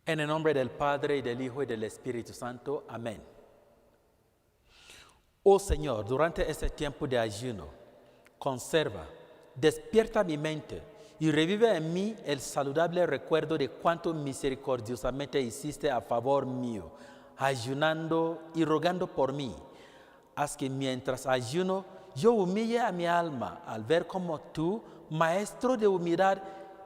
En el nombre del Padre, y del Hijo, y del Espíritu Santo. Amén. Oh Señor, durante este tiempo de ayuno, conserva, despierta mi mente y revive en mí el saludable recuerdo de cuánto misericordiosamente hiciste a favor mío, ayunando y rogando por mí. Haz que mientras ayuno, yo humille a mi alma al ver cómo tú, Maestro de humildad,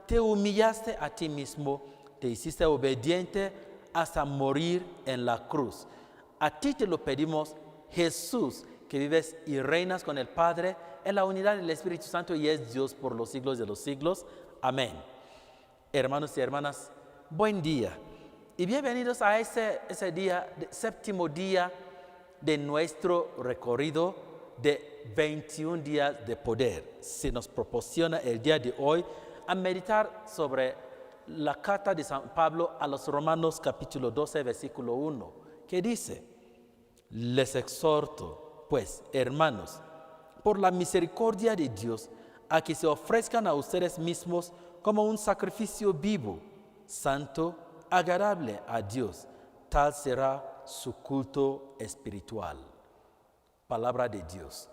te humillaste a ti mismo, te hiciste obediente hasta morir en la cruz. A ti te lo pedimos, Jesús, que vives y reinas con el Padre en la unidad del Espíritu Santo y es Dios por los siglos de los siglos. Amén. Hermanos y hermanas, buen día y bienvenidos a ese día, séptimo día de nuestro recorrido de 21 días de poder. Se nos proporciona el día de hoy a meditar sobre la carta de San Pablo a los Romanos capítulo 12, versículo 1, que dice: les exhorto, pues, hermanos, por la misericordia de Dios, a que se ofrezcan a ustedes mismos como un sacrificio vivo, santo, agradable a Dios. Tal será su culto espiritual. Palabra de Dios.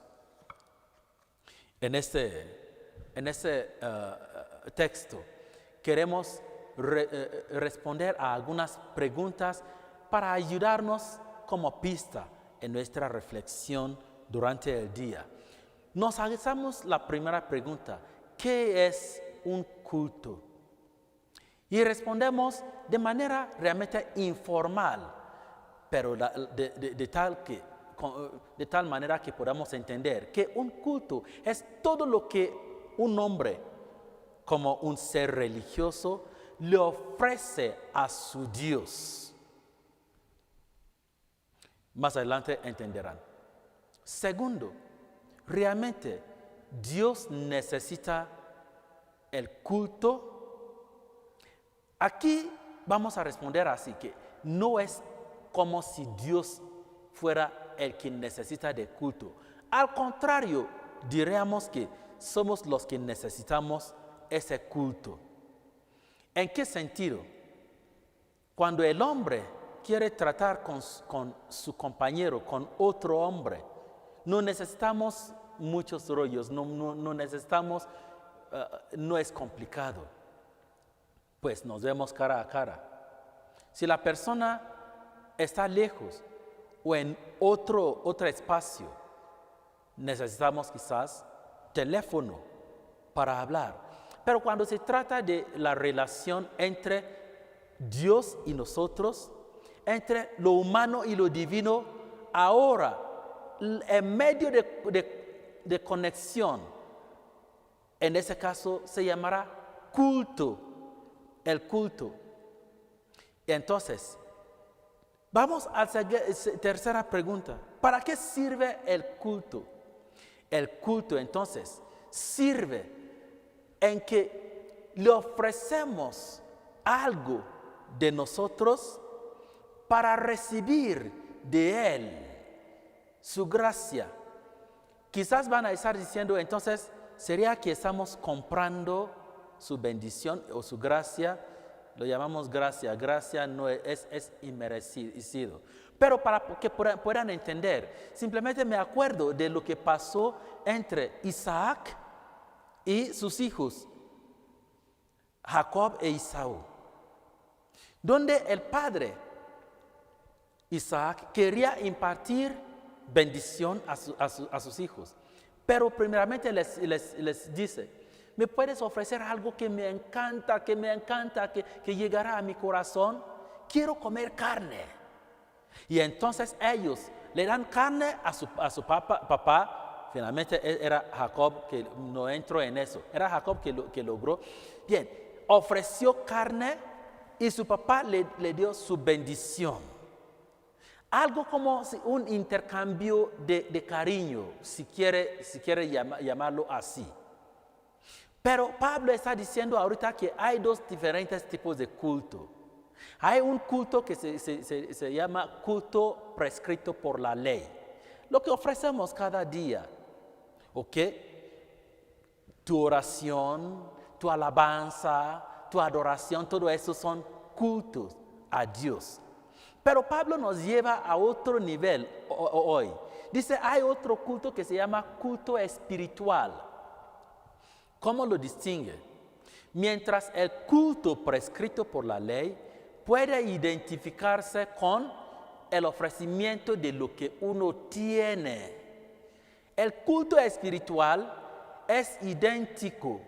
En este texto queremos responder a algunas preguntas para ayudarnos como pista en nuestra reflexión durante el día. Nos hagamos la primera pregunta: ¿qué es un culto? Y respondemos de manera realmente informal, pero de tal manera que podamos entender que un culto es todo lo que un hombre, como un ser religioso, le ofrece a su Dios. Más adelante entenderán. Segundo, ¿realmente Dios necesita el culto? Aquí vamos a responder así, que no es como si Dios fuera el que necesita de culto. Al contrario, diríamos que somos los que necesitamos ese culto. ¿En qué sentido? Cuando el hombre quiere tratar con su compañero, con otro hombre, no necesitamos muchos rollos, no necesitamos, no es complicado, pues nos vemos cara a cara. Si la persona está lejos o en otro espacio, necesitamos quizás teléfono para hablar. Pero cuando se trata de la relación entre Dios y nosotros, entre lo humano y lo divino, ahora, en medio de conexión, en ese caso se llamará culto, el culto. Y entonces, vamos a la tercera pregunta: ¿para qué sirve el culto? El culto, entonces, sirve en que le ofrecemos algo de nosotros para recibir de Él su gracia. Quizás van a estar diciendo, entonces, ¿sería que estamos comprando su bendición o su gracia? Lo llamamos gracia. Gracia no es inmerecido. Pero para que puedan entender, simplemente me acuerdo de lo que pasó entre Isaac y sus hijos, Jacob e Esaú, donde el padre Isaac quería impartir bendición a sus hijos, pero primeramente les dice: ¿me puedes ofrecer algo que me encanta, que llegará a mi corazón? Quiero comer carne. Y entonces ellos le dan carne a su papá. Finalmente era Jacob, que no entró en eso. Era Jacob que logró. Bien, ofreció carne y su papá le dio su bendición. Algo como un intercambio de cariño, si quiere llamarlo así. Pero Pablo está diciendo ahorita que hay dos diferentes tipos de culto. Hay un culto que se llama culto prescrito por la ley. Lo que ofrecemos cada día. ¿Ok? Tu oración, tu alabanza, tu adoración, todo eso son cultos a Dios. Pero Pablo nos lleva a otro nivel hoy. Dice, hay otro culto que se llama culto espiritual. ¿Cómo lo distingue? Mientras el culto prescrito por la ley puede identificarse con el ofrecimiento de lo que uno tiene, el culto espiritual es idéntico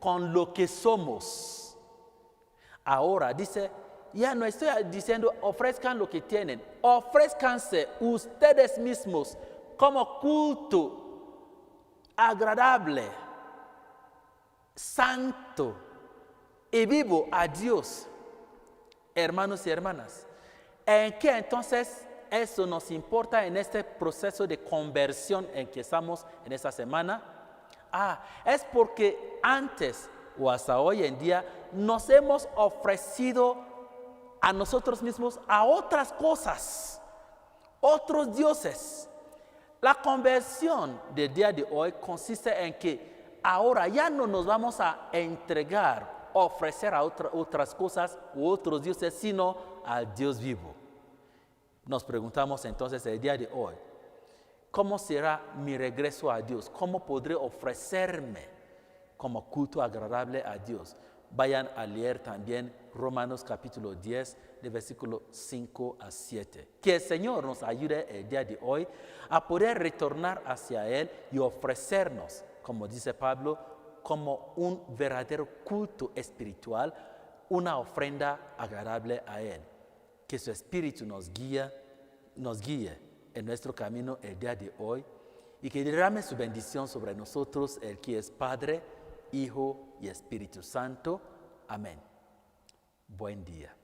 con lo que somos. Ahora dice, ya no estoy diciendo ofrezcan lo que tienen, ofrézcanse ustedes mismos como culto agradable, santo y vivo a Dios. Hermanos y hermanas, ¿en qué entonces eso nos importa en este proceso de conversión en que estamos en esta semana? Es porque antes o hasta hoy en día nos hemos ofrecido a nosotros mismos a otras cosas, otros dioses. La conversión del día de hoy consiste en que ahora ya no nos vamos a entregar, ofrecer a otras cosas u otros dioses, sino al Dios vivo. Nos preguntamos entonces el día de hoy, ¿cómo será mi regreso a Dios? ¿Cómo podré ofrecerme como culto agradable a Dios? Vayan a leer también Romanos capítulo 10, de versículo 5 a 7. Que el Señor nos ayude el día de hoy a poder retornar hacia Él y ofrecernos, como dice Pablo, como un verdadero culto espiritual, una ofrenda agradable a Él. Que su Espíritu nos guíe en nuestro camino el día de hoy y que derrame su bendición sobre nosotros, el que es Padre, Hijo y Espíritu Santo. Amén. Buen día.